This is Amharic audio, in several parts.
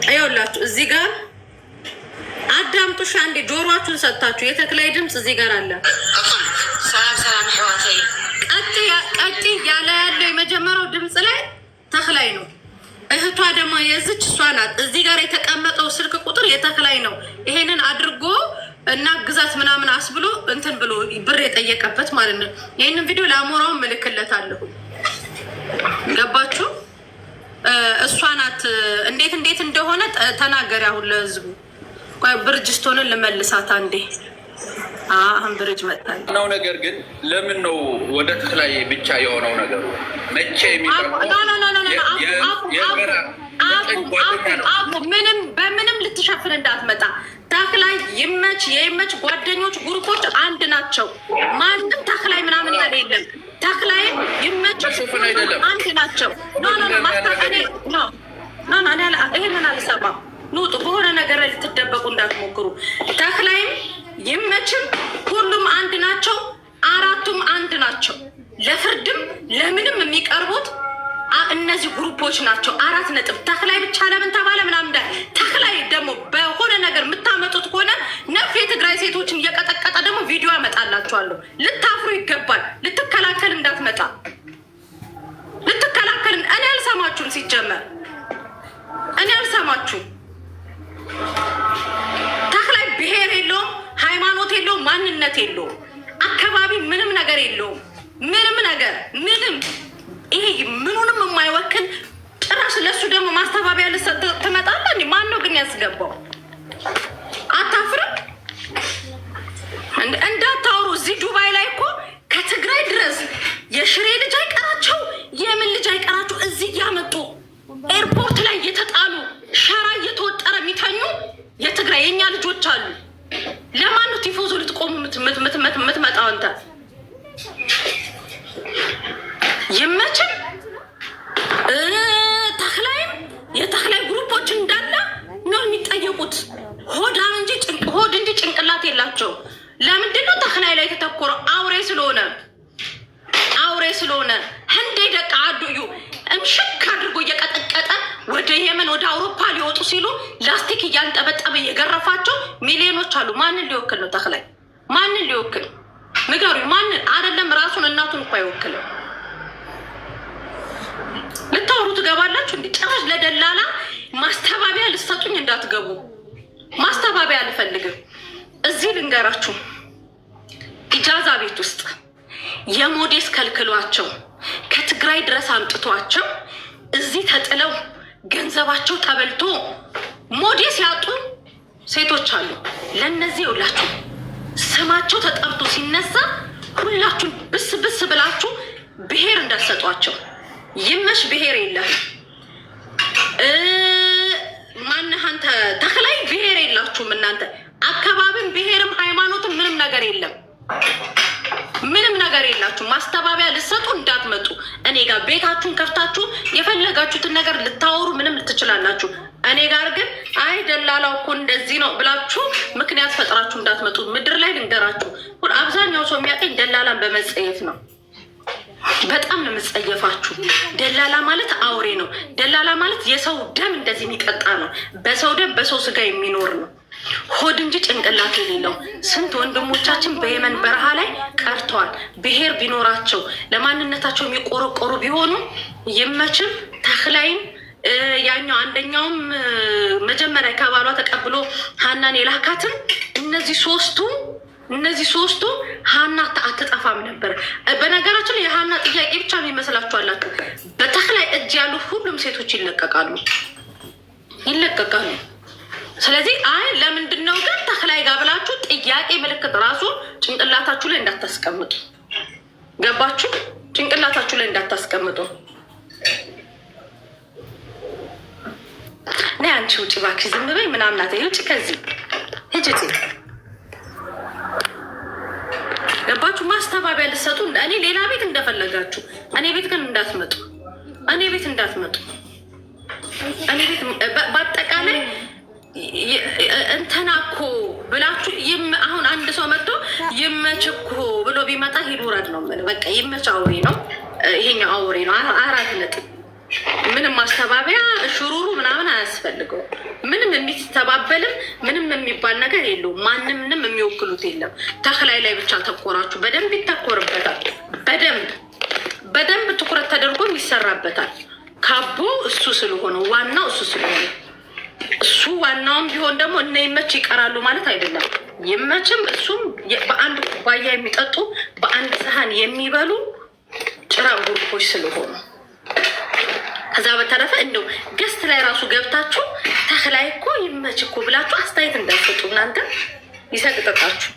አይውላችሁ እዚህ ጋር አዳምጡሽ አንዴ ጆሮአችሁን ሰጣችሁ። የተክላይ ድምጽ እዚህ ጋር አለ። ሰላም ህዋተይ ቀጥ ያለ ያለው የመጀመሪያው ድምጽ ላይ ተክላይ ነው። እህቷ ደግሞ የዝች እሷ ናት። እዚህ ጋር የተቀመጠው ስልክ ቁጥር የተክላይ ነው። ይሄንን አድርጎ እና ግዛት ምናምን አስብሎ እንትን ብሎ ብር የጠየቀበት ማለት ነው። ይሄንን ቪዲዮ ለአሞራው ምልክለታለሁ። ገባችሁ? እሷ ናት። እንዴት እንደሆነ ተናገሪ አሁን ለህዝቡ። ቆይ ብርጅስቶንን ልመልሳት አንዴ። አሁን ብርጅ መጣል ነው። ነገር ግን ለምን ነው ወደ ተክላይ ብቻ የሆነው ነገሩ? መቼ ምንም በምንም ልትሸፍን እንዳትመጣ። ተክላይ ይመች የይመች ጓደኞች ግሩፖች አንድ ናቸው። ማንም ተክላይ ምናምን ያለ የለም። ተክላይ ይመች አንድ ናቸው። ይሄንን አልሰማም። ኑጡ በሆነ ነገር ላይ ልትደበቁ እንዳትሞክሩ። ተክላይም ይመችም ሁሉም አንድ ናቸው። አራቱም አንድ ናቸው። ለፍርድም ለምንም የሚቀርቡት እነዚህ ግሩፖች ናቸው። 4 ነጥብ። ተክላይ ብቻ ለምን ተባለ ምናምን ተክላይ ደግሞ በሆነ ነገር የምታመጡት ከሆነ ነፍ የትግራይ ሴቶችን እየቀጠቀጠ ደግሞ ቪዲዮ ያመጣላችኋለሁ። ልታፍሩ ይገባል። ልትከላከል እንዳትመጣ ልትከላከል። እኔ አልሰማችሁም። ሲጀመር እኔ አልሰማችሁም። ተክላይ ብሔር የለውም፣ ሃይማኖት የለውም፣ ማንነት የለውም፣ አካባቢ ምንም ነገር የለውም። ምንም ነገር ምንም ይሄ ምኑንም የማይወክል ጭራሽ ለሱ ደግሞ ማስተባበያ ልሰጥ ትመጣለህ። እንዴ ማን ነው ግን ያስገባው? አታፍርም? እንዳታወሩ። እዚህ ዱባይ ላይ እኮ ከትግራይ ድረስ የሽሬ ልጅ አይቀራቸው፣ የምን ልጅ አይቀራቸው እዚህ እያመጡ ኤርፖርት ላይ እየተጣሉ ሸራ እየተወጠረ የሚተኙ የትግራይ የኛ ልጆች አሉ። ለማን ነው ቲፎዞ ልትቆሙ የምትመጣው አንተ? ይመችም ተክላይም የተክላይ ግሩፖች እንዳለ ነው የሚጠየቁት። ሆድ እንጂ ጭንቅላት የላቸው። ለምንድን ነው ተክላይ ላይ የተተኮረው? አውሬ ስለሆነ ህንዴ ደቃ አዱዩ እምሽክ አድርጎ እየቀጠቀጠ ወደ የመን ወደ አውሮፓ ሊወጡ ሲሉ ላስቲክ እያንጠበጠበ የገረፋቸው ሚሊዮኖች አሉ። ማንን ሊወክል ነው ተክላይ? ማንን ሊወክል ንገሩ? ማንን? አይደለም ራሱን እናቱን እኮ አይወክልም። ልታወሩ ትገባላችሁ። እንዲ ጭራሽ ለደላላ ማስተባበያ ልሰጡኝ እንዳትገቡ። ማስተባበያ አልፈልግም። እዚህ ልንገራችሁ፣ ኢጃዛ ቤት ውስጥ የሞዴስ ከልክሏቸው ከትግራይ ድረስ አምጥቷቸው እዚህ ተጥለው ገንዘባቸው ተበልቶ ሞዴስ ያጡ ሴቶች አሉ። ለእነዚህ ይውላችሁ ስማቸው ተጠርቶ ሲነሳ ሁላችሁን ብስ ብላችሁ ብሔር እንዳትሰጧቸው። ይመሽ ብሔር የለም። ማነህ አንተ? ተክላይ ብሔር የላችሁም እናንተ። አካባቢም ብሔርም ሃይማኖትም ምንም ነገር የለም። ምንም ነገር የላችሁ። ማስተባበያ ልሰጡ እንዳትመጡ። እኔ ጋር ቤታችሁን ከፍታችሁ የፈለጋችሁትን ነገር ልታወሩ ምንም ልትችላላችሁ። እኔ ጋር ግን አይ ደላላው እኮ እንደዚህ ነው ብላችሁ ምክንያት ፈጥራችሁ እንዳትመጡ። ምድር ላይ ልንገራችሁ፣ አብዛኛው ሰው የሚያቀኝ ደላላን በመጸየፍ ነው። በጣም ነው የምጸየፋችሁ። ደላላ ማለት አውሬ ነው። ደላላ ማለት የሰው ደም እንደዚህ የሚቀጣ ነው። በሰው ደም በሰው ስጋ የሚኖር ነው። ሆድ እንጂ ጭንቅላት የሌለው ስንት ወንድሞቻችን በየመን በረሃ ላይ ቀርተዋል። ብሔር ቢኖራቸው ለማንነታቸው የሚቆረቆሩ ቢሆኑ ይመችም ተክላይም ያኛው አንደኛውም መጀመሪያ ከባሏ ተቀብሎ ሀናን የላካትን እነዚህ ሶስቱ ሀና አትጠፋም ነበር። በነገራችን ላይ የሀና ጥያቄ ብቻ የሚመስላችኋላችሁ? በተክላይ እጅ ያሉ ሁሉም ሴቶች ይለቀቃሉ። ስለዚህ አይ ለምንድን ነው ግን ተክላይ ጋር ብላችሁ ጥያቄ ምልክት ራሱ ጭንቅላታችሁ ላይ እንዳታስቀምጡ። ገባችሁ? ጭንቅላታችሁ ላይ እንዳታስቀምጡ። ነይ አንቺ ውጭ እባክሽ፣ ዝም በይ ምናምን አትይ። ውጭ ከዚህ ሂጂ። ገባችሁ? ማስተባበያ ልትሰጡ እኔ ሌላ ቤት እንደፈለጋችሁ፣ እኔ ቤት ግን እንዳትመጡ። እኔ ቤት በአጠቃላይ እንትና እኮ ብላችሁ አሁን አንድ ሰው መጥቶ ይመች እኮ ብሎ ቢመጣ ሂድ ውረድ ነው። በቃ ይመች አውሬ ነው፣ ይሄኛው አውሬ ነው። 4 ነጥብ ምንም ማስተባበያ ሽሩሩ ምናምን አያስፈልገው። ምንም የሚስተባበልም ምንም የሚባል ነገር የለውም። ማንምንም የሚወክሉት የለም። ተክላይ ላይ ብቻ ተኮራችሁ። በደንብ ይተኮርበታል። በደንብ ትኩረት ተደርጎም ይሰራበታል። ካቦ እሱ ስለሆነ ዋናው እሱ ስለሆነ እሱ ዋናውም ቢሆን ደግሞ እነ ይመች ይቀራሉ ማለት አይደለም። ይመችም እሱም በአንድ ኩባያ የሚጠጡ በአንድ ሰሃን የሚበሉ ጭራ ጉርቦች ስለሆኑ ከዛ በተረፈ እንደው ገስት ላይ ራሱ ገብታችሁ ተክላይ እኮ ይመች እኮ ብላችሁ አስተያየት እንዳትሰጡ። እናንተ ይሰቅጥጣችሁ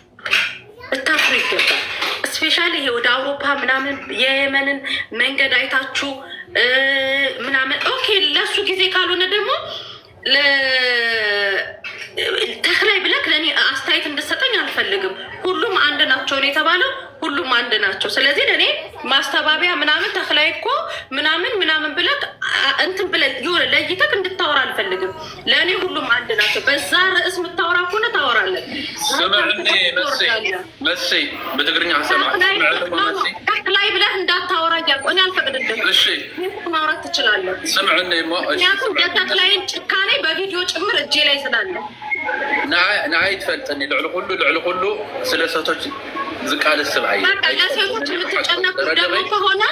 እታፍሩ ይገባል። ስፔሻሊ ይሄ ወደ አውሮፓ ምናምን የየመንን መንገድ አይታችሁ ምናምን ኦኬ። ለሱ ጊዜ ካልሆነ ደግሞ ተክላይ ብለክ ለእኔ አስተያየት እንድሰጠኝ አልፈልግም። ሁሉም አንድ ናቸው ነው የተባለው። ሁሉም አንድ ናቸው። ስለዚህ ለእኔ ማስተባበያ ምናምን ተክላይ እኮ ምናምን ብለክ እንትን ብለህ የሆነ ለይተክ እንድታወራ አልፈልግም። ለእኔ ሁሉም አንድ ናቸው። በዛ ርዕስ የምታወራ ከሆነ ታወራለን። መሲ በትግርኛ ተክላይ ብለህ እንዳታወራ እያልኩ እኔ አልፈቅድልህም። ማውራት ትችላለህ። ምክንያቱም የተክላይን ጭካኔ በቪዲዮ ጭምር እጄ ላይ ስላለ ንዓይ ትፈልጥኒ ልዕሊ ኩሉ ስለ ሴቶች ዝቃል ስብዓይ ለሴቶች የምትጨነቁ ደግሞ ከሆነ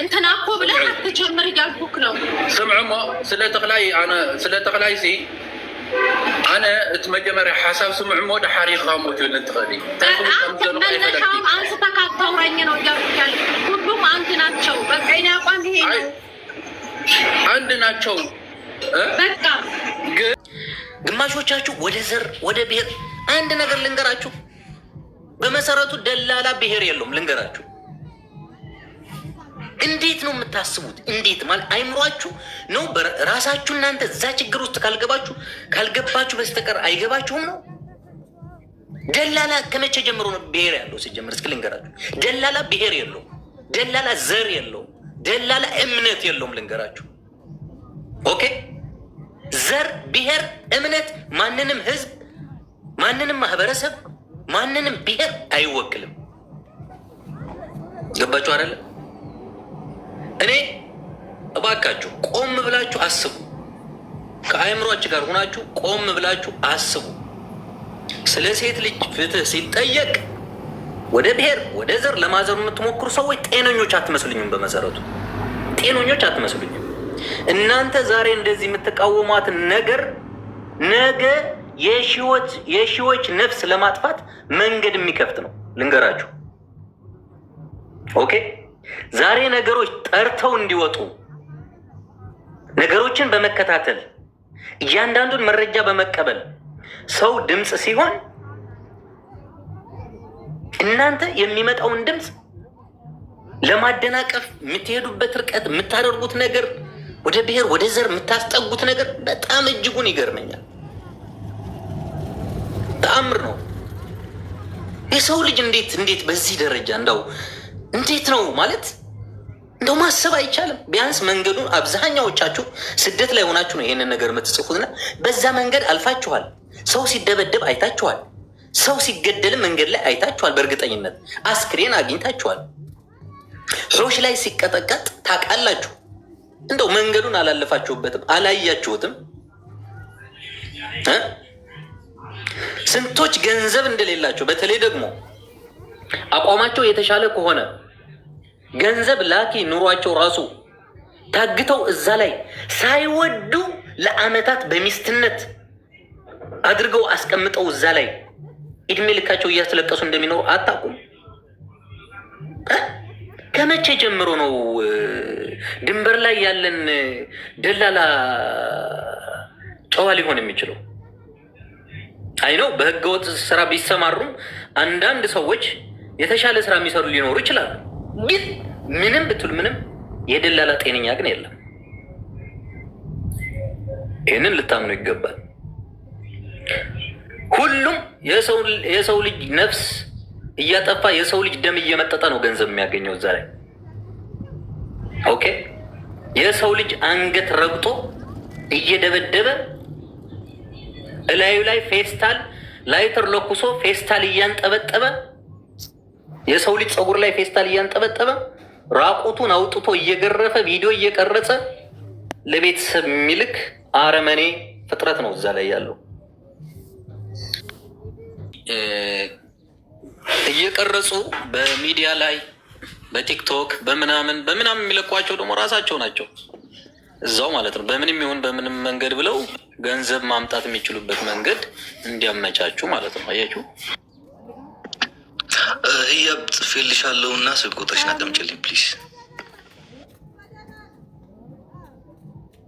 እንትና እኮ ብለህ አትጀምር እያልኩክ ነው። ስምዕሞ ስለ ተክላይ ሲ ኣነ እቲ መጀመርያ ሓሳብ ስምዕሞ ድሓሪኻ ሞት ይብልን ትኽእል መነሻውን አንስተህ ካታውራኝ ነው እያልኩ ያለ። ሁሉም አንድ ናቸው። በቃ የእኔ አቋም ይሄ ነው። አንድ ናቸው። በቃ ግማሾቻችሁ ወደ ዘር ወደ ብሔር አንድ ነገር ልንገራችሁ። በመሰረቱ ደላላ ብሔር የለውም። ልንገራችሁ። እንዴት ነው የምታስቡት? እንዴት ማለት አይምሯችሁ ነው? ራሳችሁ እናንተ እዛ ችግር ውስጥ ካልገባችሁ በስተቀር አይገባችሁም ነው። ደላላ ከመቼ ጀምሮ ነው ብሔር ያለው? ሲጀምር እስኪ ልንገራችሁ። ደላላ ብሔር የለውም። ደላላ ዘር የለውም። ደላላ እምነት የለውም። ልንገራችሁ። ኦኬ። ዘር፣ ብሔር፣ እምነት ማንንም ህዝብ፣ ማንንም ማህበረሰብ፣ ማንንም ብሔር አይወክልም። ገባችሁ አይደለ? እኔ እባካችሁ ቆም ብላችሁ አስቡ። ከአእምሯችሁ ጋር ሆናችሁ ቆም ብላችሁ አስቡ። ስለ ሴት ልጅ ፍትህ ሲጠየቅ ወደ ብሔር ወደ ዘር ለማዘሩ የምትሞክሩ ሰዎች ጤነኞች አትመስሉኝም። በመሰረቱ ጤነኞች አትመስሉኝም። እናንተ ዛሬ እንደዚህ የምትቃወሟትን ነገር ነገ የሺዎች ነፍስ ለማጥፋት መንገድ የሚከፍት ነው። ልንገራችሁ። ኦኬ። ዛሬ ነገሮች ጠርተው እንዲወጡ ነገሮችን በመከታተል እያንዳንዱን መረጃ በመቀበል ሰው ድምፅ ሲሆን እናንተ የሚመጣውን ድምፅ ለማደናቀፍ የምትሄዱበት ርቀት፣ የምታደርጉት ነገር፣ ወደ ብሔር ወደ ዘር የምታስጠጉት ነገር በጣም እጅጉን ይገርመኛል። ተአምር ነው። የሰው ልጅ እንዴት በዚህ ደረጃ እንዴት ነው ማለት እንደው ማሰብ አይቻልም። ቢያንስ መንገዱን አብዛኛዎቻችሁ ስደት ላይ ሆናችሁ ነው ይሄንን ነገር የምትጽፉትና በዛ መንገድ አልፋችኋል። ሰው ሲደበደብ አይታችኋል። ሰው ሲገደል መንገድ ላይ አይታችኋል። በእርግጠኝነት አስክሬን አግኝታችኋል። ሆሽ ላይ ሲቀጠቀጥ ታውቃላችሁ። እንደው መንገዱን አላለፋችሁበትም፣ አላያችሁትም። ስንቶች ገንዘብ እንደሌላቸው በተለይ ደግሞ አቋማቸው የተሻለ ከሆነ ገንዘብ ላኪ ኑሯቸው ራሱ ታግተው እዛ ላይ ሳይወዱ ለአመታት በሚስትነት አድርገው አስቀምጠው እዛ ላይ እድሜ ልካቸው እያስለቀሱ እንደሚኖሩ አታውቁም? ከመቼ ጀምሮ ነው ድንበር ላይ ያለን ደላላ ጨዋ ሊሆን የሚችለው? አይነው በህገወጥ ስራ ቢሰማሩም አንዳንድ ሰዎች የተሻለ ስራ የሚሰሩ ሊኖሩ ይችላሉ። ግን ምንም ብትል ምንም የደላላ ጤነኛ ግን የለም። ይህንን ልታምኑ ይገባል። ሁሉም የሰው ልጅ ነፍስ እያጠፋ የሰው ልጅ ደም እየመጠጠ ነው ገንዘብ የሚያገኘው እዛ ላይ። ኦኬ። የሰው ልጅ አንገት ረግጦ እየደበደበ እላዩ ላይ ፌስታል ላይተር ለኩሶ ፌስታል እያንጠበጠበ የሰው ልጅ ፀጉር ላይ ፌስታል እያንጠበጠበ ራቁቱን አውጥቶ እየገረፈ ቪዲዮ እየቀረጸ ለቤተሰብ የሚልክ አረመኔ ፍጥረት ነው እዛ ላይ ያለው። እየቀረጹ በሚዲያ ላይ በቲክቶክ በምናምን የሚለቋቸው ደግሞ ራሳቸው ናቸው እዛው ማለት ነው። በምንም ይሁን በምንም መንገድ ብለው ገንዘብ ማምጣት የሚችሉበት መንገድ እንዲያመቻቹ ማለት ነው። አያችሁ። ህያብ ጽፌልሻለሁ እና ስልክ ቁጥርሽን አዳምጪልኝ ፕሊዝ።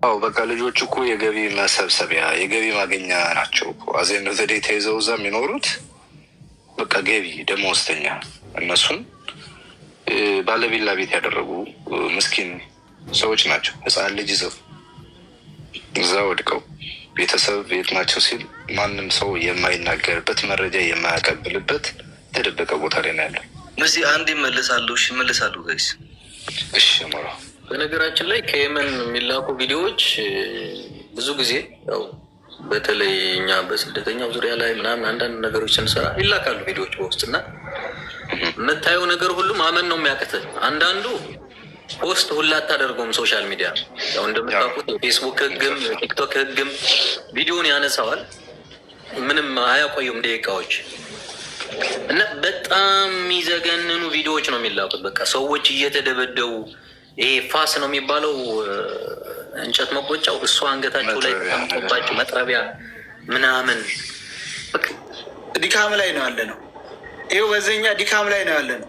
አዎ በቃ ልጆቹ እኮ የገቢ መሰብሰቢያ የገቢ ማገኛ ናቸው እኮ አዜን ዘዴ ተይዘው እዛ የሚኖሩት በቃ ገቢ ደመወዝተኛ እነሱን ባለቪላ ቤት ያደረጉ ምስኪን ሰዎች ናቸው። ህፃን ልጅ ይዘው እዛ ወድቀው ቤተሰብ ቤት ናቸው ሲል ማንም ሰው የማይናገርበት መረጃ የማያቀብልበት ተደበቀ ቦታ ላይ ነው ያለው። እዚህ አንድ ይመለሳለሁ። እሺ ይመለሳሉ ጋይስ። እሺ ሞራ በነገራችን ላይ ከየመን የሚላኩ ቪዲዮዎች ብዙ ጊዜ ያው በተለይ እኛ በስደተኛው ዙሪያ ላይ ምናምን አንዳንድ ነገሮች ስንሰራ ይላካሉ ቪዲዮዎች በውስጥና የምታየው ነገር ሁሉ ማመን ነው የሚያቅትህ። አንዳንዱ ፖስት ሁላ አታደርገውም። ሶሻል ሚዲያ ያው እንደምታውቁት ፌስቡክ ህግም ቲክቶክ ህግም ቪዲዮን ያነሳዋል፣ ምንም አያቆዩም ደቂቃዎች እና በጣም የሚዘገንኑ ቪዲዮዎች ነው የሚላኩት። በቃ ሰዎች እየተደበደቡ ይሄ ፋስ ነው የሚባለው እንጨት መቆጫው እሱ አንገታቸው ላይ ተቀምጦባቸው መጥረቢያ ምናምን ድካም ላይ ነው ያለ ነው። ይኸው በዚህኛ ድካም ላይ ነው ያለ ነው።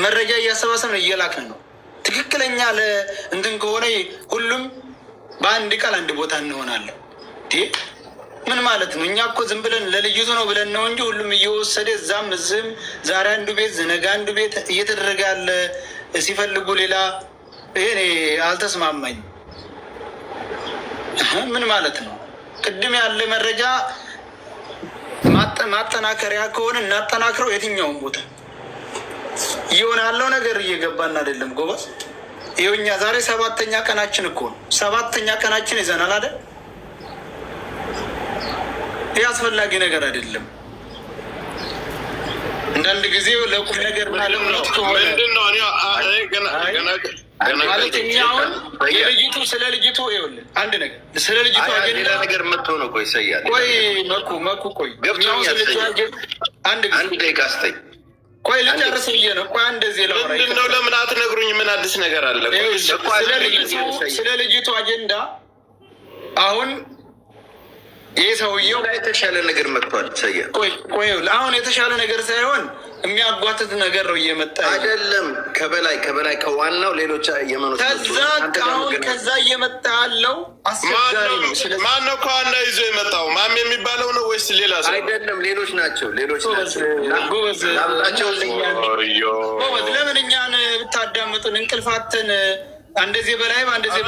መረጃ እያሰባሰብን እየላክን ነው። ትክክለኛ ለእንትን ከሆነ ሁሉም በአንድ ቃል አንድ ቦታ እንሆናለን። ምን ማለት ነው? እኛ እኮ ዝም ብለን ለልጅቱ ነው ብለን ነው እንጂ ሁሉም እየወሰደ እዛም እዚህም ዛሬ አንዱ ቤት ነገ አንዱ ቤት እየተደረገ ያለ ሲፈልጉ ሌላ ይሄ አልተስማማኝ። ምን ማለት ነው? ቅድም ያለ መረጃ ማጠናከሪያ ከሆነ እናጠናክረው። የትኛውን ቦታ እየሆነ ያለው ነገር እየገባን አይደለም ጎበዝ። ይኸው እኛ ዛሬ 7ኛ ቀናችን እኮ ነው። 7ኛ ቀናችን ይዘናል አይደል? ይህ አስፈላጊ ነገር አይደለም። አንዳንድ ጊዜ ለቁም ነገር ማለት ከሆነ ማለት እኛ አሁን የልጅቱ ስለ ልጅቱ ይኸውልህ አንድ ነገር ስለ ልጅቱ አጀንዳ ነገር መጥቶ ነው። ቆይ ሰያለ ቆይ መኩ ቆይ አንድ ደቂቃ አስተኝ ቆይ ልጨርስ ብዬ ነው። ቆይ እንደዚህ ነው። ለምን አትነግሩኝ? ምን አዲስ ነገር አለ? ስለ ልጅቱ አጀንዳ አሁን ይህ ሰውየው የተሻለ ነገር መጥቷል። ሰያ ቆይ አሁን የተሻለ ነገር ሳይሆን የሚያጓትት ነገር ነው እየመጣ አይደለም። ከበላይ ከዋናው ሌሎች የመኖት ከዛ እየመጣ ያለው አስቸጋሪ ነው። ማነው ከዋና ይዞ የመጣው? ማም የሚባለው ነው ወይስ ሌላ ሰው? አይደለም፣ ሌሎች ናቸው። ጎበዝ ለምን እኛን ብታዳምጡን እንቅልፋትን እንደዚህ በላይ እንደዚህ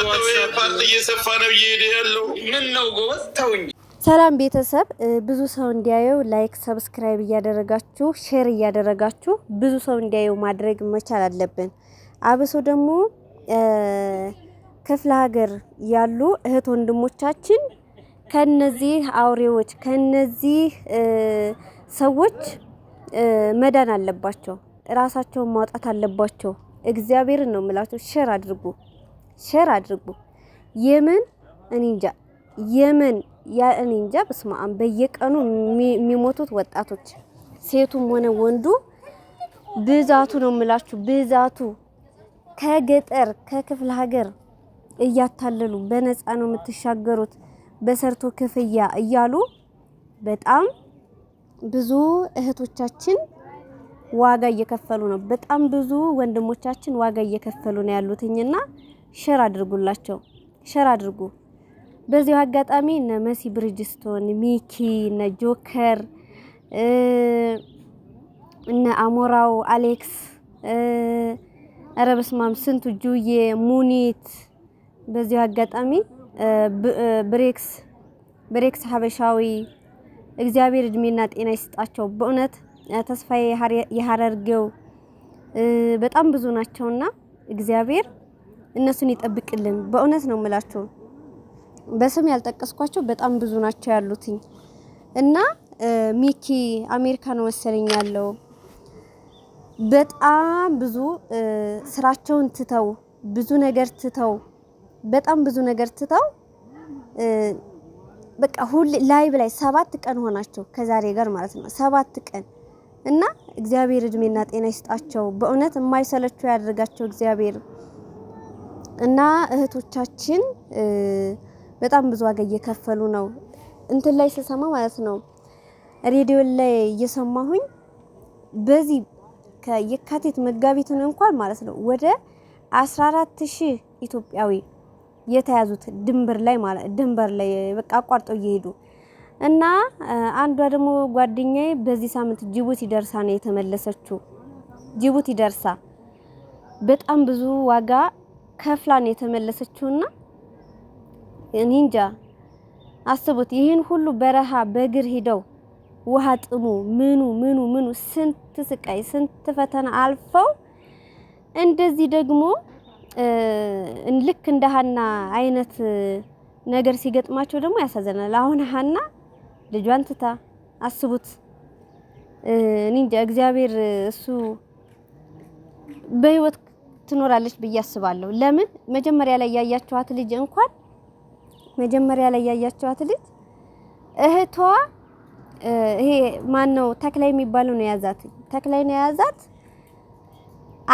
ፓርቲ እየሰፋ ነው እየሄደ ያለው ምን ነው ጎበዝ ተውኝ። ሰላም ቤተሰብ፣ ብዙ ሰው እንዲያየው ላይክ ሰብስክራይብ እያደረጋችሁ ሼር እያደረጋችሁ ብዙ ሰው እንዲያየው ማድረግ መቻል አለብን። አብሶ ደግሞ ክፍለ ሀገር ያሉ እህት ወንድሞቻችን ከነዚህ አውሬዎች ከነዚህ ሰዎች መዳን አለባቸው። ራሳቸውን ማውጣት አለባቸው። እግዚአብሔርን ነው የምላችሁ። ሼር አድርጉ። የመን እኔ እንጃ በስመ አብ በየቀኑ የሚሞቱት ወጣቶች ሴቱም ሆነ ወንዱ ብዛቱ ነው የምላችሁ። ብዛቱ ከገጠር ከክፍለ ሀገር እያታለሉ በነፃ ነው የምትሻገሩት በሰርቶ ክፍያ እያሉ በጣም ብዙ እህቶቻችን ዋጋ እየከፈሉ ነው። በጣም ብዙ ወንድሞቻችን ዋጋ እየከፈሉ ነው ያሉትኝና ሼር አድርጉላቸው። ሼር አድርጉ። በዚህ አጋጣሚ እነ መሲ ብሪጅስቶን፣ ሚኪ፣ እነ ጆከር፣ እነ አሞራው፣ አሌክስ አረበስማም ስንቱ ጁዬ፣ ሙኒት በዚህ አጋጣሚ ብሬክስ ሀበሻዊ እግዚአብሔር እድሜና ጤና ይስጣቸው። በእውነት ተስፋዬ የሐረርጌው በጣም ብዙ ናቸውና እግዚአብሔር እነሱን ይጠብቅልን። በእውነት ነው የምላቸው። በስም ያልጠቀስኳቸው በጣም ብዙ ናቸው ያሉትኝ እና ሚኪ አሜሪካ ነው መሰለኝ ያለው። በጣም ብዙ ስራቸውን ትተው ብዙ ነገር ትተው በጣም ብዙ ነገር ትተው በቃ ሁሌ ላይቭ ላይ 7 ቀን ሆናቸው ከዛሬ ጋር ማለት ነው 7 ቀን እና እግዚአብሔር እድሜና ጤና ይስጣቸው። በእውነት የማይሰለቹ ያደርጋቸው እግዚአብሔር እና እህቶቻችን በጣም ብዙ ዋጋ እየከፈሉ ነው። እንትን ላይ ስሰማ ማለት ነው ሬዲዮ ላይ እየሰማሁኝ በዚህ ከየካቲት መጋቢትን እንኳን ማለት ነው ወደ 14000 ኢትዮጵያዊ የተያዙት ድንበር ላይ በቃ አቋርጠው እየሄዱ እና አንዷ ደግሞ ጓደኛዬ በዚህ ሳምንት ጅቡቲ ደርሳ ነው የተመለሰችው። ጅቡቲ ደርሳ በጣም ብዙ ዋጋ ከፍላ ነው የተመለሰችውና እኔ እንጃ አስቡት ይሄን ሁሉ በረሃ በእግር ሄደው ውሃ ጥሙ ምኑ ስንት ስቃይ ስንት ፈተና አልፈው እንደዚህ ደግሞ ልክ እንደ ሀና አይነት ነገር ሲገጥማቸው ደግሞ ያሳዝናል። አሁን ሀና ልጇን ትታ አስቡት እኔ እንጃ እግዚአብሔር እሱ በህይወት ትኖራለች ብዬ አስባለሁ። ለምን መጀመሪያ ላይ ያያችኋት ልጅ እንኳን እህቷ ይሄ ማን ነው ተክላይ የሚባለው ነው ያዛት። ተክላይ ነው ያዛት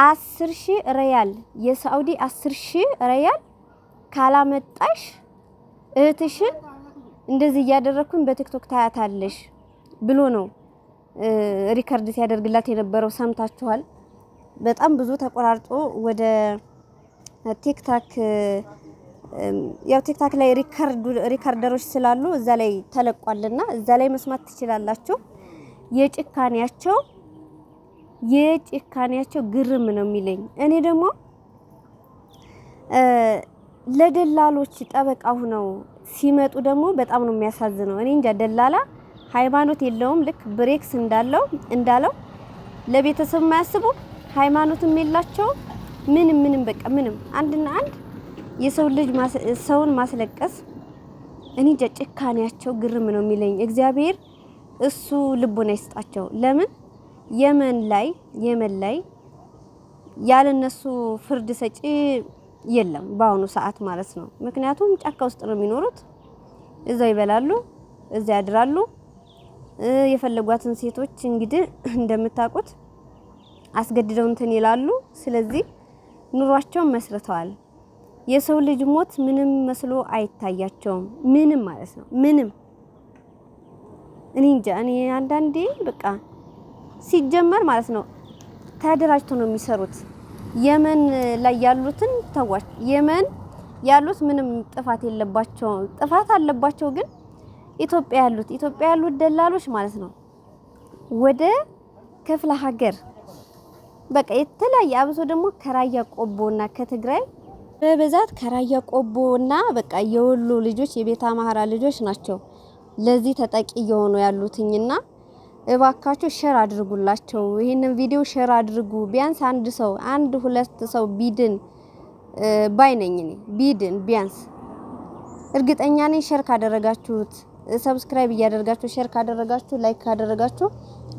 10,000 ሪያል የሳውዲ 10,000 ሪያል ካላመጣሽ እህትሽን እንደዚህ እያደረኩኝ በቲክቶክ ታያታለሽ ብሎ ነው ሪከርድ ሲያደርግላት የነበረው። ሰምታችኋል። በጣም ብዙ ተቆራርጦ ወደ ቲክታክ ያው ቲክታክ ላይ ሪከርደሮች ስላሉ እዛ ላይ ተለቋልና እዛ ላይ መስማት ትችላላችሁ። የጭካኔያቸው ግርም ነው የሚለኝ። እኔ ደግሞ ለደላሎች ጠበቃ ሆነው ሲመጡ ደግሞ በጣም ነው የሚያሳዝነው። እኔ እንጃ ደላላ ሃይማኖት የለውም። ልክ ብሬክስ እንዳለው ለቤተሰብ የማያስቡ ሃይማኖትም የላቸው ምንም በቃ ምንም አንድና አንድ የሰው ልጅ ሰውን ማስለቀስ። እኔ እንጃ ጭካኔያቸው ግርም ነው የሚለኝ። እግዚአብሔር እሱ ልቦና ይስጣቸው። ለምን የመን ላይ ያለነሱ ፍርድ ሰጪ የለም በአሁኑ ሰዓት ማለት ነው። ምክንያቱም ጫካ ውስጥ ነው የሚኖሩት። እዛው ይበላሉ፣ እዛው ያድራሉ። የፈለጓትን ሴቶች እንግዲህ እንደምታውቁት አስገድደው እንትን ይላሉ። ስለዚህ ኑሯቸውን መስርተዋል። የሰው ልጅ ሞት ምንም መስሎ አይታያቸውም። ምንም ማለት ነው ምንም። እኔ እንጃ እኔ አንዳንዴ በቃ ሲጀመር ማለት ነው ተደራጅተው ነው የሚሰሩት። የመን ላይ ያሉትን ተዋች። የመን ያሉት ምንም ጥፋት የለባቸውም። ጥፋት አለባቸው ግን ኢትዮጵያ ያሉት ደላሎች ማለት ነው ወደ ክፍለ ሀገር በቃ የተለያየ አብሶ ደግሞ ከራያ ቆቦና ከትግራይ በብዛት ከራያ ቆቦና በቃ የወሎ ልጆች የቤተ አማራ ልጆች ናቸው ለዚህ ተጠቂ እየሆኑ ያሉትኝና እባካችሁ ሼር አድርጉላቸው። ይሄንን ቪዲዮ ሼር አድርጉ። ቢያንስ አንድ ሁለት ሰው ቢድን ባይነኝ እኔ ቢድን ቢያንስ እርግጠኛ ነኝ። ሼር ካደረጋችሁት ሰብስክራይብ እያደረጋችሁ ሼር ካደረጋችሁ ላይክ ካደረጋችሁ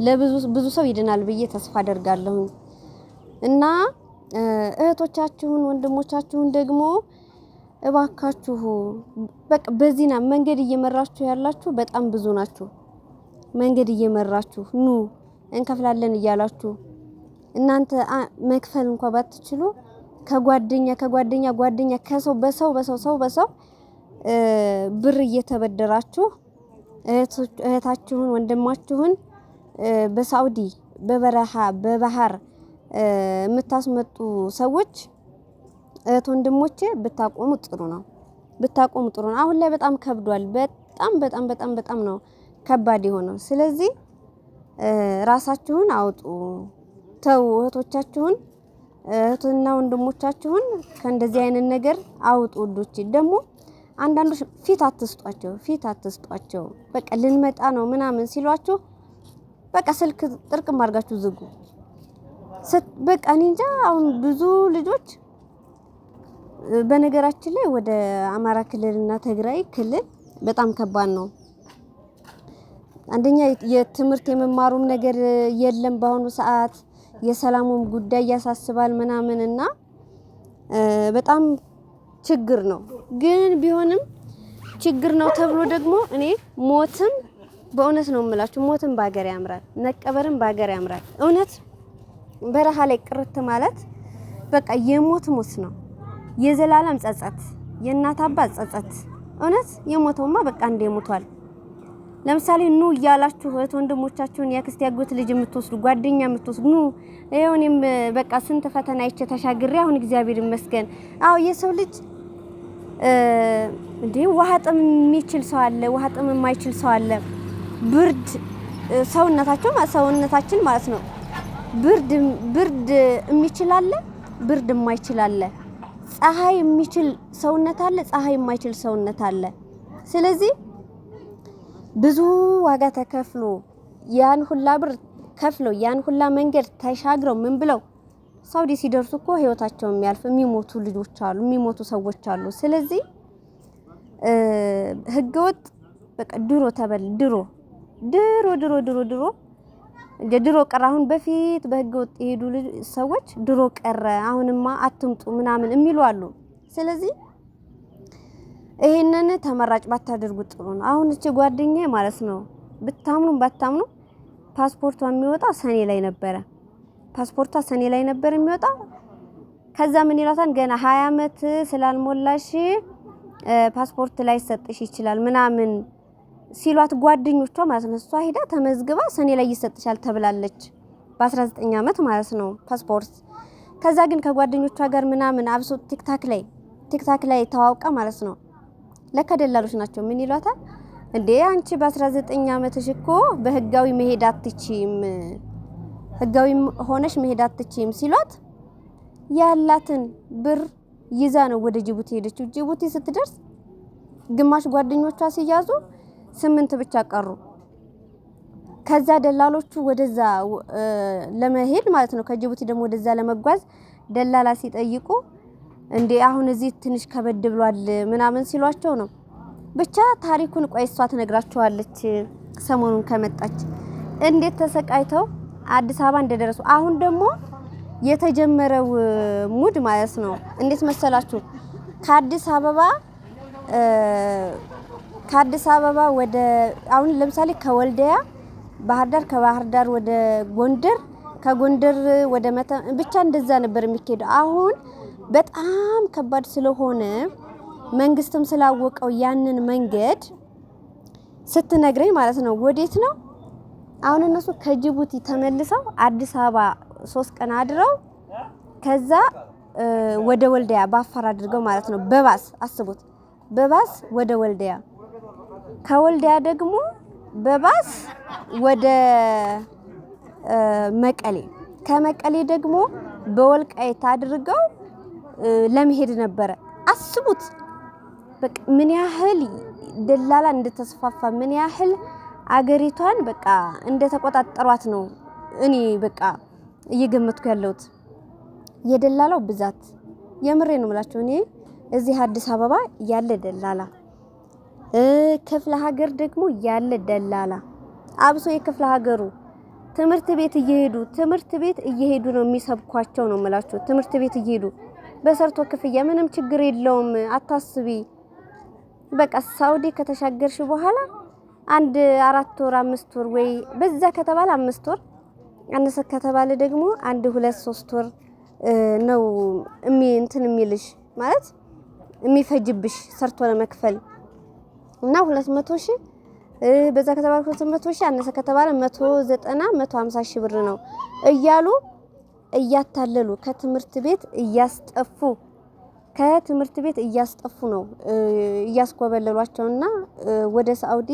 ለብዙ ሰው ይድናል ብዬ ተስፋ አደርጋለሁ። እና እህቶቻችሁን ወንድሞቻችሁን ደግሞ እባካችሁ በቃ በዚህና መንገድ እየመራችሁ ያላችሁ በጣም ብዙ ናችሁ። መንገድ እየመራችሁ ኑ እንከፍላለን እያላችሁ እናንተ መክፈል እንኳን ባትችሉ ከጓደኛ ከሰው በሰው ብር እየተበደራችሁ እህታችሁን ወንድማችሁን በሳውዲ በበረሃ በባህር የምታስመጡ ሰዎች እህት ወንድሞቼ ብታቆሙ ጥሩ ነው። አሁን ላይ በጣም ከብዷል። በጣም ነው ከባድ የሆነው። ስለዚህ ራሳችሁን አውጡ፣ ተው። እህትና ወንድሞቻችሁን ከእንደዚህ አይነት ነገር አውጡ። ወዶች ደግሞ አንዳንዶች ፊት አትስጧቸው። በቃ ልንመጣ ነው ምናምን ሲሏችሁ በቃ ስልክ ጥርቅም አድርጋችሁ ዝጉ። በቃ እኔ እንጃ። አሁን ብዙ ልጆች በነገራችን ላይ ወደ አማራ ክልልና ትግራይ ክልል በጣም ከባድ ነው። አንደኛ የትምህርት የመማሩም ነገር የለም በአሁኑ ሰዓት። የሰላሙም ጉዳይ ያሳስባል ምናምንና በጣም ችግር ነው። ግን ቢሆንም ችግር ነው ተብሎ ደግሞ እኔ ሞትም በእውነት ነው የምላችሁ ሞትም በሀገር ያምራል፣ መቀበርም በሀገር ያምራል። እውነት በረሃ ላይ ቅርት ማለት በቃ የሞት ሞት ነው፣ የዘላለም ጸጸት፣ የእናት አባት ጸጸት። እውነት የሞተውማ በቃ እንደ ሞቷል። ለምሳሌ ኑ እያላችሁ እህት ወንድሞቻችሁን የአክስት ያጎት ልጅ የምትወስዱ ጓደኛ የምትወስዱ ኑ ይሄው እኔም በቃ ስንት ፈተና አይቼ ተሻግሬ አሁን እግዚአብሔር ይመስገን። አዎ የሰው ልጅ እንዴ ውሃ ጥም የሚችል ሰው አለ፣ ውሃ ጥም የማይችል ሰው አለ። ብርድ ሰውነታችን ማለት ነው ብርድ የሚችል አለ፣ ብርድ የማይችል አለ። ፀሐይ የሚችል ሰውነት አለ፣ ፀሐይ የማይችል ሰውነት አለ። ስለዚህ ብዙ ዋጋ ተከፍሎ ያን ሁላ ብር ከፍሎ ያን ሁላ መንገድ ተሻግረው ምን ብለው ሳውዲ ሲደርሱ እኮ ህይወታቸው የሚያልፍ የሚሞቱ ልጆች አሉ፣ የሚሞቱ ሰዎች አሉ። ስለዚህ ህገወጥ በቃ ድሮ ቀረ። አሁን በፊት በህገወጥ የሄዱ ሰዎች ድሮ ቀረ፣ አሁንማ አትምጡ ምናምን የሚሉ አሉ። ስለዚህ ይሄንን ተመራጭ ባታደርጉ ጥሩ ነው። አሁን እቺ ጓደኛዬ ማለት ነው ብታምኑ ባታምኑ ፓስፖርቷ የሚወጣ ሰኔ ላይ ነበረ። ፓስፖርቷ ሰኔ ላይ ነበር የሚወጣ። ከዛ ምን ይላታል ገና 20 አመት ስላልሞላሽ ፓስፖርት ላይ ሰጥሽ ይችላል ምናምን ሲሏት ጓደኞቿ ማለት ነው። እሷ ሄዳ ተመዝግባ ሰኔ ላይ ይሰጥሻል ተብላለች በ19 አመት ማለት ነው ፓስፖርት። ከዛ ግን ከጓደኞቿ ጋር ምናምን አብሶ ቲክታክ ላይ ተዋውቃ ማለት ነው ለካ ደላሎች ናቸው። ምን ይሏታል እንዴ አንቺ በ19 አመትሽ እኮ በህጋዊ መሄድ አትችይም፣ ህጋዊ ሆነሽ መሄድ አትችይም ሲሏት ያላትን ብር ይዛ ነው ወደ ጅቡቲ ሄደችው። ጅቡቲ ስትደርስ ግማሽ ጓደኞቿ ሲያዙ 8 ብቻ ቀሩ። ከዛ ደላሎቹ ወደዛ ለመሄድ ማለት ነው ከጅቡቲ ደግሞ ወደዛ ለመጓዝ ደላላ ሲጠይቁ እንዴ አሁን እዚህ ትንሽ ከበድ ብሏል ምናምን ሲሏቸው ነው። ብቻ ታሪኩን ቆይ እሷ ትነግራቸዋለች ሰሞኑን ከመጣች እንዴት ተሰቃይተው አዲስ አበባ እንደደረሱ። አሁን ደግሞ የተጀመረው ሙድ ማለት ነው እንዴት መሰላችሁ? ከአዲስ አበባ ወደ አሁን ለምሳሌ ከወልዲያ ባህር ዳር፣ ከባህር ዳር ወደ ጎንደር፣ ከጎንደር ወደ ብቻ እንደዛ ነበር የሚሄደው። አሁን በጣም ከባድ ስለሆነ መንግስትም ስላወቀው ያንን መንገድ ስትነግረኝ ማለት ነው ወዴት ነው አሁን እነሱ ከጅቡቲ ተመልሰው አዲስ አበባ 3 ቀን አድረው ከዛ ወደ ወልዲያ ባፋር አድርገው ማለት ነው በባስ አስቡት፣ በባስ ወደ ወልዲያ፣ ከወልዲያ ደግሞ በባስ ወደ መቀሌ፣ ከመቀሌ ደግሞ በወልቃይት አድርገው ለመሄድ ነበረ። አስቡት በቃ ምን ያህል ደላላ እንደተስፋፋ ምን ያህል አገሪቷን በቃ እንደተቆጣጠሯት ነው እኔ በቃ እየገመትኩ ያለሁት። የደላላው ብዛት የምሬ ነው የምላችሁ። እኔ እዚህ አዲስ አበባ ያለ ደላላ፣ ክፍለ ሀገር ደግሞ ያለ ደላላ፣ አብሶ የክፍለ ሀገሩ ትምህርት ቤት እየሄዱ ነው የሚሰብኳቸው ነው የምላችሁ። ትምህርት ቤት እየሄዱ በሰርቶ ክፍያ ምንም ችግር የለውም አታስቢ፣ በቃ ሳውዲ ከተሻገርሽ በኋላ 4 ወር 5 ወር ወይ በዛ ከተባለ 5 ወር አነሰ ከተባለ ደግሞ 1 2 3 ወር ነው እንትን የሚልሽ ማለት የሚፈጅብሽ ሰርቶ ለመክፈል እና 200 ሺህ በዛ ከተባለ 200 ሺህ አነሰ ከተባለ 190 150 ሺህ ብር ነው እያሉ እያታለሉ ከትምህርት ቤት እያስጠፉ ነው እያስኮበለሏቸውና ወደ ሳውዲ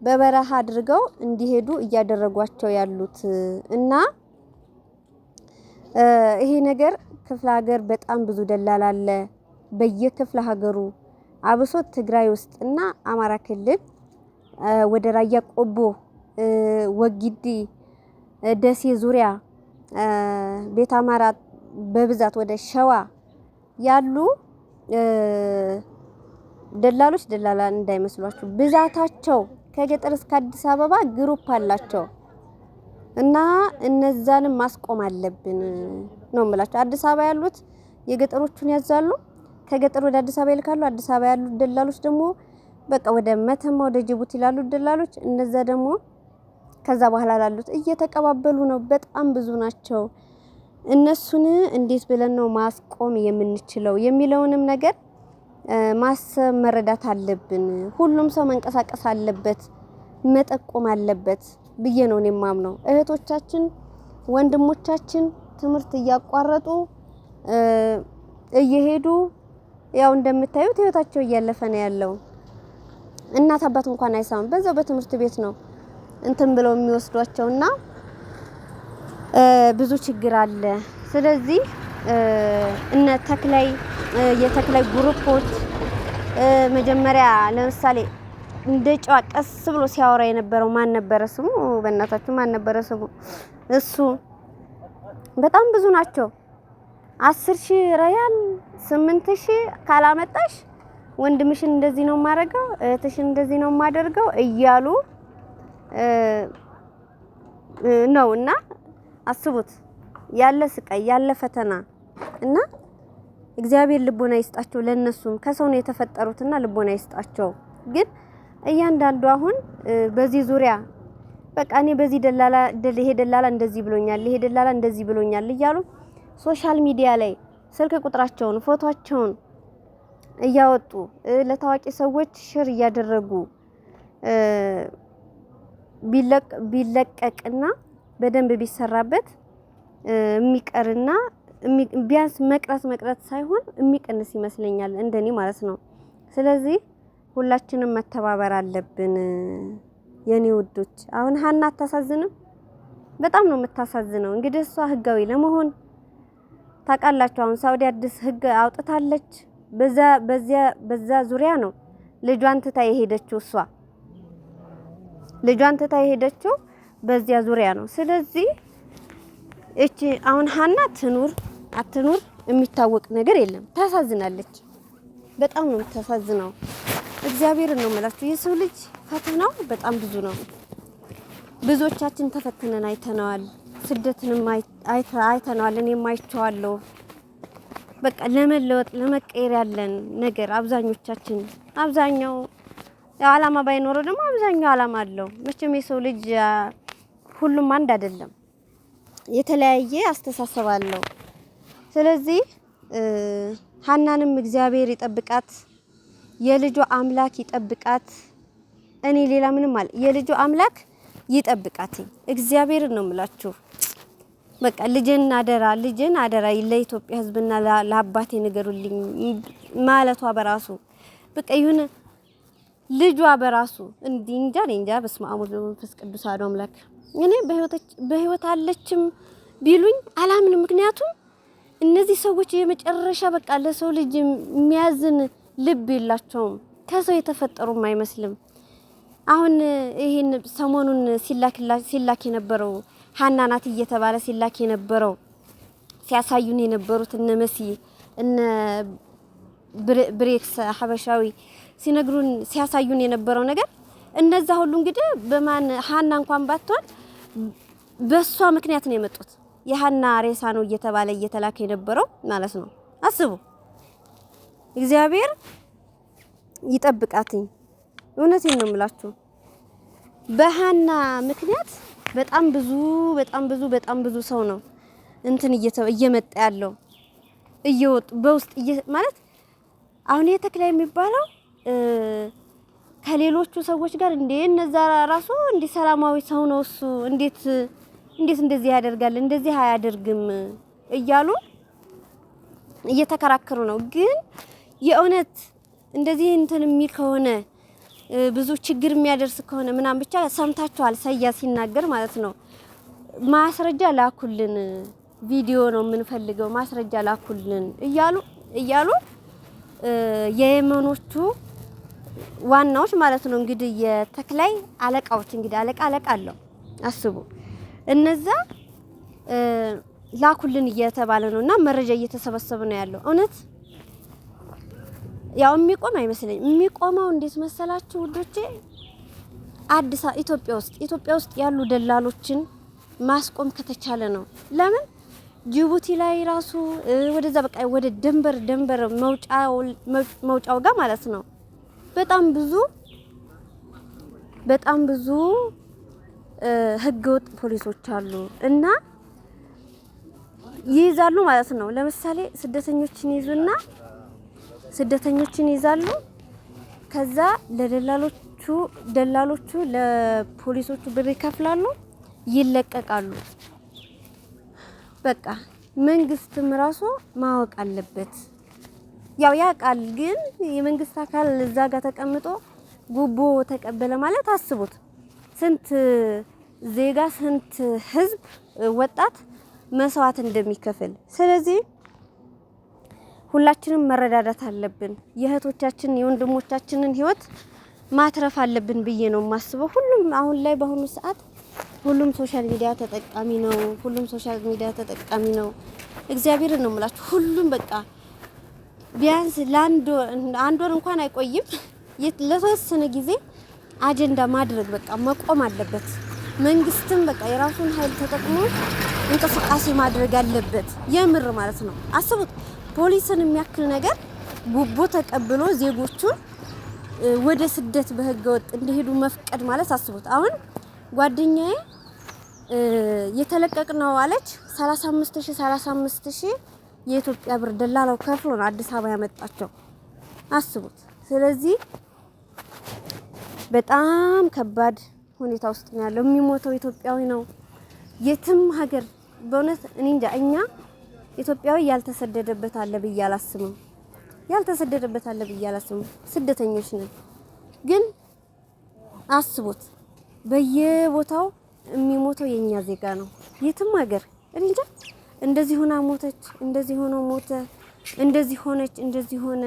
በበረሃ አድርገው እንዲሄዱ እያደረጓቸው ያሉት። እና ይሄ ነገር ክፍለ ሀገር በጣም ብዙ ደላላ አለ በየክፍለ ሀገሩ፣ አብሶ ትግራይ ውስጥ እና አማራ ክልል ወደ ራያ ቆቦ፣ ወጊዲ፣ ደሴ ዙሪያ፣ ቤት አማራ በብዛት ወደ ሸዋ ያሉ ደላሎች ደላላ እንዳይመስሏችሁ ብዛታቸው ከገጠር እስከ አዲስ አበባ ግሩፕ አላቸው እና እነዛንም ማስቆም አለብን ነው የምላችሁ። አዲስ አበባ ያሉት የገጠሮቹን ያዛሉ፣ ከገጠር ወደ አዲስ አበባ ይልካሉ። አዲስ አበባ ያሉ ደላሎች ደግሞ በቃ ወደ መተማ ወደ ጅቡቲ ይላሉ ደላሎች። እነዛ ደግሞ ከዛ በኋላ ላሉት እየተቀባበሉ ነው። በጣም ብዙ ናቸው። እነሱን እንዴት ብለን ነው ማስቆም የምንችለው የሚለውንም ነገር ማሰብ መረዳት አለብን። ሁሉም ሰው መንቀሳቀስ አለበት፣ መጠቆም አለበት ብዬ ነው እኔ የማምነው። እህቶቻችን ወንድሞቻችን ትምህርት እያቋረጡ እየሄዱ ያው እንደምታዩት ህይወታቸው እያለፈ ነው ያለው። እናት አባት እንኳን አይሰማም። በዛው በትምህርት ቤት ነው እንትን ብለው የሚወስዷቸውና ብዙ ችግር አለ። ስለዚህ እነ ተክላይ የተክላይ ግሩፖች መጀመሪያ ለምሳሌ እንደ ጨዋ ቀስ ብሎ ሲያወራ የነበረው ማን ነበረ ስሙ? በእናታችሁ ማን ነበረ ስሙ? እሱ በጣም ብዙ ናቸው። 10,000 ሪያል 8,000 ካላመጣሽ ወንድምሽን እንደዚህ ነው ማረጋው፣ እህትሽን እንደዚህ ነው ማደርገው እያሉ ነውና አስቡት ያለ ስቃይ ያለ ፈተና እና እግዚአብሔር ልቦና ይስጣቸው። ለነሱም ከሰው ነው የተፈጠሩትና ልቦና ይስጣቸው። ግን እያንዳንዱ አሁን በዚህ ዙሪያ በቃ እኔ በዚህ ደላላ ይሄ ደላላ እንደዚህ ብሎኛል፣ ይሄ ደላላ እንደዚህ ብሎኛል እያሉ ሶሻል ሚዲያ ላይ ስልክ ቁጥራቸውን ፎቶአቸውን እያወጡ ለታዋቂ ሰዎች ሼር እያደረጉ ቢለቀቅና በደንብ ቢሰራበት የሚቀርና ቢያንስ መቅረት ሳይሆን የሚቀንስ ይመስለኛል እንደኔ ማለት ነው። ስለዚህ ሁላችንም መተባበር አለብን የኔ ውዶች። አሁን ሀና አታሳዝንም? በጣም ነው የምታሳዝነው። እንግዲህ እሷ ህጋዊ ለመሆን ታውቃላችሁ አሁን ሳውዲ አዲስ ህግ አውጥታለች። በዛ ዙሪያ ነው ልጇን ትታ የሄደችው። እሷ ልጇን ትታ የሄደችው በዚያ ዙሪያ ነው። ስለዚህ እቺ አሁን ሀና ትኑር አትኑር የሚታወቅ ነገር የለም። ታሳዝናለች። በጣም ነው የምታሳዝነው። እግዚአብሔርን ነው የምላችሁ። የሰው ልጅ ፈተናው በጣም ብዙ ነው። ብዙዎቻችን ተፈትነን አይተነዋል። ስደትንም አይተነዋል። እኔም አይቼዋለሁ። በቃ ለመለወጥ ለመቀየር ያለን ነገር አብዛኞቻችን አብዛኛው አላማ ባይኖረው ደግሞ አብዛኛው አላማ አለው። መቼም የሰው ልጅ ሁሉም አንድ አይደለም። የተለያየ አስተሳሰብ አለው። ስለዚህ ሀናንም እግዚአብሔር ይጠብቃት፣ የልጇ አምላክ ይጠብቃት። እኔ ሌላ ምንም አለ የልጇ አምላክ ይጠብቃት። እግዚአብሔርን ነው የምላችሁ። በቃ ልጅን አደራ ለኢትዮጵያ ሕዝብና ለአባቴ ንገሩልኝ ማለቷ በራሱ በቃ ይሁን ልጇ በራሱ እንጃ በስመ አብ ወወልድ ወመንፈስ ቅዱስ አሐዱ አምላክ። እኔ በህይወት አለችም ቢሉኝ አላምን። ምክንያቱም እነዚህ ሰዎች የመጨረሻ በቃ ለሰው ልጅ የሚያዝን ልብ የላቸውም። ከሰው የተፈጠሩም አይመስልም። አሁን ይሄን ሰሞኑን ሲላክ የነበረው ሀና ናት እየተባለ ሲላክ የነበረው ሲያሳዩን የነበሩት እነ መሲ እነ ብሬክስ ሀበሻዊ ሲነግሩን ሲያሳዩን የነበረው ነገር እነዛ ሁሉ እንግዲህ በማን ሀና እንኳን ባትሆን በሷ ምክንያት ነው የመጡት። የሀና ሬሳ ነው እየተባለ እየተላከ የነበረው ማለት ነው። አስቡ። እግዚአብሔር ይጠብቃትኝ። እውነቴን ነው የምላችሁ። በሀና ምክንያት በጣም ብዙ ሰው ነው እንትን እየመጣ ያለው እየወጡ በውስጥ ማለት አሁን የተክላይ የሚባለው ከሌሎቹ ሰዎች ጋር እነዛ ራሱ ሰላማዊ ሰው ነው እሱ እንዴት እንደዚህ ያደርጋል እንደዚህ አያደርግም እያሉ እየተከራከሩ ነው። ግን የእውነት እንደዚህ እንትን የሚል ከሆነ ብዙ ችግር የሚያደርስ ከሆነ ምናምን ብቻ ሰምታችኋል። ሰያ ሲናገር ማለት ነው ማስረጃ ላኩልን፣ ቪዲዮ ነው የምንፈልገው፣ ማስረጃ ላኩልን እያሉ የየመኖቹ ዋናዎች ማለት ነው እንግዲህ የተክላይ አለቃዎች እንግዲህ አለቃ አለው አስቡ። እነዛ ላኩልን እየተባለ ነውና መረጃ እየተሰበሰበ ነው ያለው። እውነት ያው የሚቆም አይመስለኝም። የሚቆመው እንዴት መሰላችሁ ውዶቼ? ኢትዮጵያ ውስጥ ያሉ ደላሎችን ማስቆም ከተቻለ ነው። ለምን ጅቡቲ ላይ ራሱ ወደዛ በቃ ወደ ደንበር መውጫው ጋር ማለት ነው በጣም ብዙ ህገወጥ ፖሊሶች አሉ እና ይይዛሉ ማለት ነው። ለምሳሌ ስደተኞችን ይዛሉ። ከዛ ደላሎቹ ለፖሊሶቹ ብር ይከፍላሉ፣ ይለቀቃሉ። በቃ መንግስትም ራሱ ማወቅ አለበት። ያው ያውቃል፣ ግን የመንግስት አካል እዛ ጋር ተቀምጦ ጉቦ ተቀበለ ማለት አስቡት፣ ስንት ዜጋ ስንት ህዝብ ወጣት መስዋዕት እንደሚከፍል። ስለዚህ ሁላችንም መረዳዳት አለብን። የእህቶቻችን የወንድሞቻችንን ህይወት ማትረፍ አለብን ብዬ ነው የማስበው። ሁሉም አሁን ላይ በአሁኑ ሰዓት ሁሉም ሶሻል ሚዲያ ተጠቃሚ ነው። እግዚአብሔርን ነው የምላችሁ። ሁሉም በቃ ቢያንስ አንድ ወር እንኳን አይቆይም፣ ለተወሰነ ጊዜ አጀንዳ ማድረግ በቃ መቆም አለበት። መንግስትም በቃ የራሱን ኃይል ተጠቅሞ እንቅስቃሴ ማድረግ አለበት። የምር ማለት ነው። አስቡት፣ ፖሊስን የሚያክል ነገር ጉቦ ተቀብሎ ዜጎቹን ወደ ስደት በህገ ወጥ እንዲሄዱ መፍቀድ ማለት አስቡት። አሁን ጓደኛዬ የተለቀቅነው አለች 35000 የኢትዮጵያ ብር ደላላው ከፍሎ ነው አዲስ አበባ ያመጣቸው። አስቡት። ስለዚህ በጣም ከባድ ሁኔታ ውስጥ ነው ያለው። የሚሞተው ኢትዮጵያዊ ነው የትም ሀገር። በእውነት እኔ እንጃ፣ እኛ ኢትዮጵያዊ ያልተሰደደበት አለ ብዬ አላስብም። ስደተኞች ነን። ግን አስቡት፣ በየቦታው የሚሞተው የኛ ዜጋ ነው የትም ሀገር። እኔ እንጃ፣ እንደዚህ ሆና ሞተች፣ እንደዚህ ሆኖ ሞተ፣ እንደዚህ ሆነች፣ እንደዚህ ሆነ፣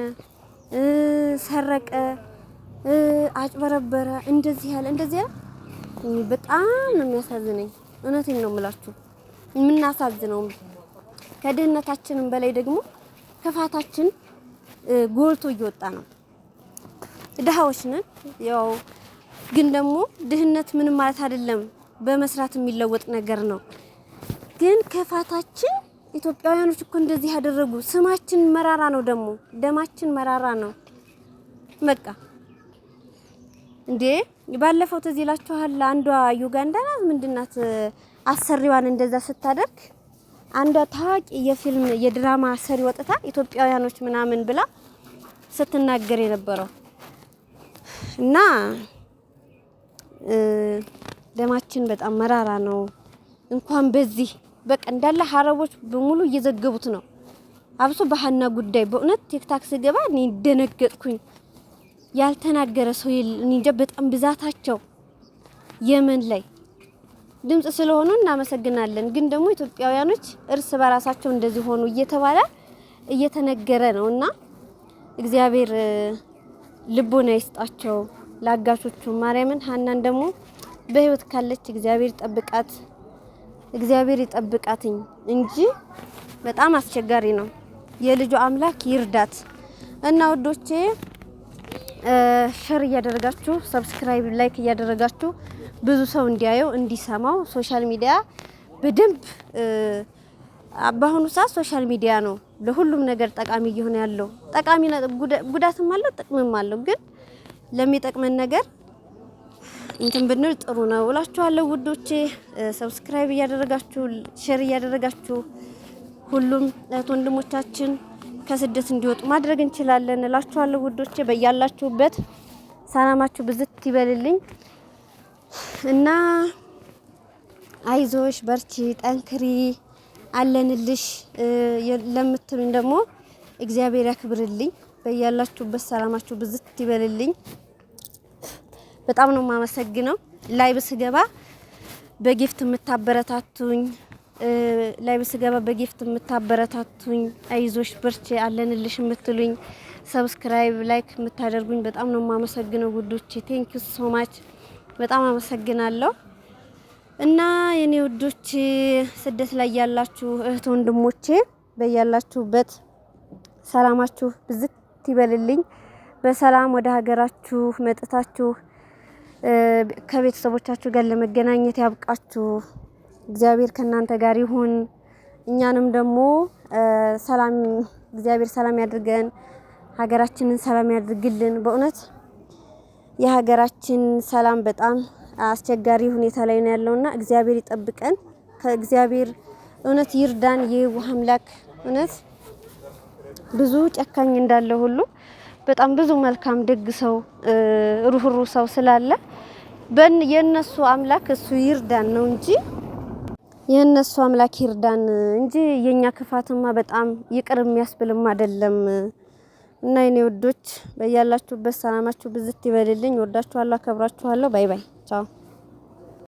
ሰረቀ፣ አጭበረበረ፣ እንደዚህ ያለ በጣም ነው የሚያሳዝነኝ። እውነቴን ነው የምላችሁ። የምናሳዝነው ከድህነታችንም በላይ ደግሞ ክፋታችን ጎልቶ እየወጣ ነው። ድሃዎች ነን ያው፣ ግን ደግሞ ድህነት ምንም ማለት አይደለም፣ በመስራት የሚለወጥ ነገር ነው። ግን ክፋታችን ኢትዮጵያውያኖች እኮ እንደዚህ ያደረጉ። ስማችን መራራ ነው፣ ደግሞ ደማችን መራራ ነው። በቃ እንዴ ባለፈው ትዝ ይላችኋል፣ አንዷ ዩጋንዳ ናት ምንድናት አሰሪዋን እንደዛ ስታደርግ፣ አንዷ ታዋቂ የፊልም የድራማ ሰሪ ወጥታ ኢትዮጵያውያኖች ምናምን ብላ ስትናገር የነበረው እና ደማችን በጣም መራራ ነው። እንኳን በዚህ በቃ እንዳለ ሀረቦች በሙሉ እየዘገቡት ነው። አብሶ በሀና ጉዳይ በእውነት ቲክታክ ስገባ እኔ ደነገጥኩኝ። ያልተናገረ ሰው እንጃ፣ በጣም ብዛታቸው የመን ላይ ድምጽ ስለሆኑ እናመሰግናለን። ግን ደግሞ ኢትዮጵያውያኖች እርስ በራሳቸው እንደዚህ ሆኑ እየተባለ እየተነገረ ነውና እግዚአብሔር ልቦና ይስጣቸው ላጋሾቹ። ማርያምን ሀናን ደግሞ በህይወት ካለች እግዚአብሔር ይጠብቃትኝ እንጂ በጣም አስቸጋሪ ነው። የልጁ አምላክ ይርዳት እና ወዶቼ ሼር እያደረጋችሁ ሰብስክራይብ፣ ላይክ እያደረጋችሁ ብዙ ሰው እንዲያየው እንዲሰማው። ሶሻል ሚዲያ በደንብ በአሁኑ ሰዓት ሶሻል ሚዲያ ነው ለሁሉም ነገር ጠቃሚ እየሆነ ያለው። ጠቃሚ ጉዳትም አለው ጥቅምም አለው። ግን ለሚጠቅመን ነገር እንትን ብንል ጥሩ ነው እላችኋለሁ ውዶቼ። ሰብስክራይብ እያደረጋችሁ ሼር እያደረጋችሁ ሁሉም ወንድሞቻችን ከስደት እንዲወጡ ማድረግ እንችላለን እላችኋለሁ ውዶቼ። በያላችሁበት ሰላማችሁ ብዝት ይበልልኝ እና አይዞሽ፣ በርቺ፣ ጠንክሪ፣ አለንልሽ ለምትሉኝ ደግሞ እግዚአብሔር ያክብርልኝ። በያላችሁበት ሰላማችሁ ብዝት ይበልልኝ። በጣም ነው የማመሰግነው። ላይቭ ስገባ በጊፍት የምታበረታቱኝ አይዞሽ፣ በርቺ፣ አለንልሽ የምትሉኝ ሰብስክራይብ፣ ላይክ የምታደርጉኝ በጣም ነው የማመሰግነው ውዶቼ። ቴንክ ዩ ሶ ማች፣ በጣም አመሰግናለሁ። እና የኔ ውዶች ስደት ላይ ያላችሁ እህት ወንድሞቼ በያላችሁበት ሰላማችሁ ብዝት ይበልልኝ። በሰላም ወደ ሀገራችሁ መጥታችሁ ከቤተሰቦቻችሁ ጋር ለመገናኘት ያብቃችሁ። እግዚአብሔር ከናንተ ጋር ይሁን እኛንም ደግሞ ሰላም እግዚአብሔር ሰላም ያድርገን፣ ሀገራችንን ሰላም ያድርግልን። በእውነት የሀገራችን ሰላም በጣም አስቸጋሪ ሁኔታ ላይ ነው ያለውና እግዚአብሔር ይጠብቀን። ከእግዚአብሔር እውነት ይርዳን። የዋህ አምላክ እውነት ብዙ ጨካኝ እንዳለ ሁሉ በጣም ብዙ መልካም ደግ ሰው ሩህሩህ ሰው ስላለ የነሱ አምላክ እሱ ይርዳን ነው እንጂ የነሱ አምላክ ይርዳን እንጂ የኛ ክፋትማ በጣም ይቅር የሚያስብልም አይደለም። እና የኔ ወዶች በያላችሁበት ሰላማችሁ ብዝት ይበልልኝ። ወዳችኋለሁ፣ አከብራችኋለሁ። ባይ ባይ፣ ቻው።